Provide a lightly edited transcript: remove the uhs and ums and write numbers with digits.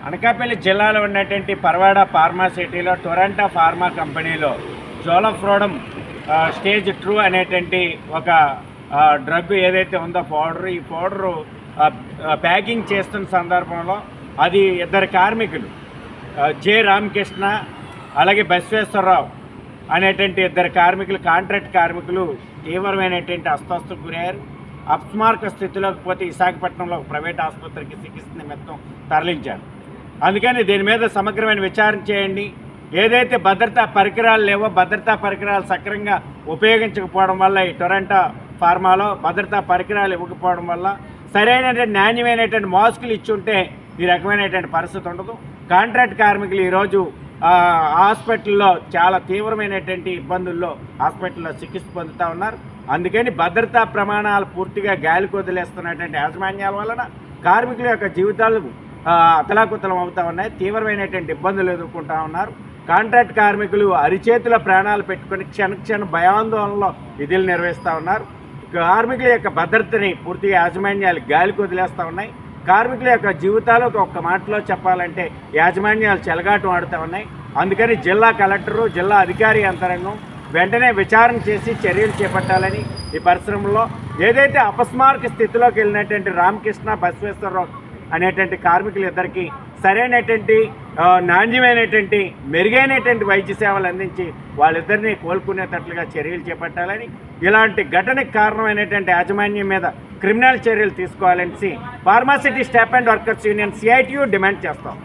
అనకాపల్లి జిల్లాలో ఉన్నటువంటి Parawada ఫార్మాసిటీలో Toronto pharma కంపెనీలో జోలఫ్రోడమ్ స్టేజ్ 2 అనేటువంటి ఒక డ్రగ్ ఏదైతే ఉందో ఈ పౌడరు ప్యాకింగ్ చేస్తున్న సందర్భంలో అది ఇద్దరు కార్మికులు జె రామకృష్ణ అలాగే బసవేశ్వరరావు అనేటువంటి ఇద్దరు కార్మికులు కాంట్రాక్ట్ కార్మికులు తీవ్రమైనటువంటి అస్వస్థకు గురయ్యారు. అపస్మారక స్థితిలోకి పోతే విశాఖపట్నంలో ఒక ప్రైవేట్ ఆసుపత్రికి చికిత్స నిమిత్తం తరలించారు. అందుకని దీని మీద సమగ్రమైన విచారణ చేయండి. ఏదైతే భద్రతా పరికరాలు లేవో భద్రతా పరికరాలు సక్రమంగా ఉపయోగించకపోవడం వల్ల ఈ టొరంటో ఫార్మాలో భద్రతా పరికరాలు ఇవ్వకపోవడం వల్ల సరైనటువంటి నాణ్యమైనటువంటి మాస్కులు ఇచ్చి ఉంటే ఈ రకమైనటువంటి పరిస్థితి ఉండదు. కాంట్రాక్ట్ కార్మికులు ఈరోజు హాస్పిటల్లో చాలా తీవ్రమైనటువంటి ఇబ్బందుల్లో హాస్పిటల్లో చికిత్స పొందుతూ ఉన్నారు. అందుకని భద్రతా ప్రమాణాలు పూర్తిగా గాలికి వదిలేస్తున్నటువంటి యాజమాన్యాల వలన కార్మికుల యొక్క జీవితాలు అతలాకుతలం అవుతూ ఉన్నాయి. తీవ్రమైనటువంటి ఇబ్బందులు ఎదుర్కొంటూ ఉన్నారు. కాంట్రాక్ట్ కార్మికులు అరిచేతుల ప్రాణాలు పెట్టుకుని క్షణ భయాందోళనలో విధులు నిర్వహిస్తూ ఉన్నారు. కార్మికుల యొక్క భద్రతని పూర్తిగా యాజమాన్యాలు గాలికి వదిలేస్తూ ఉన్నాయి. కార్మికుల యొక్క జీవితాలు ఒక్క మాటలో చెప్పాలంటే యాజమాన్యాలు చెలగాటం ఆడుతూ ఉన్నాయి. అందుకని జిల్లా కలెక్టరు జిల్లా అధికారి యంత్రాంగం వెంటనే విచారణ చేసి చర్యలు చేపట్టాలని ఈ పరిశ్రమలో ఏదైతే అపస్మారక స్థితిలోకి వెళ్ళినటువంటి రామకృష్ణ బసవేశ్వరరావు అనేటువంటి కార్మికులు ఇద్దరికి సరైనటువంటి నాణ్యమైనటువంటి మెరుగైనటువంటి వైద్య సేవలు అందించి వాళ్ళిద్దరినీ కోలుకునేటట్లుగా చర్యలు చేపట్టాలని ఇలాంటి ఘటనకు కారణమైనటువంటి యాజమాన్యం మీద క్రిమినల్ చర్యలు తీసుకోవాలని pharma city staff and workers union CITU demand చేస్తాం.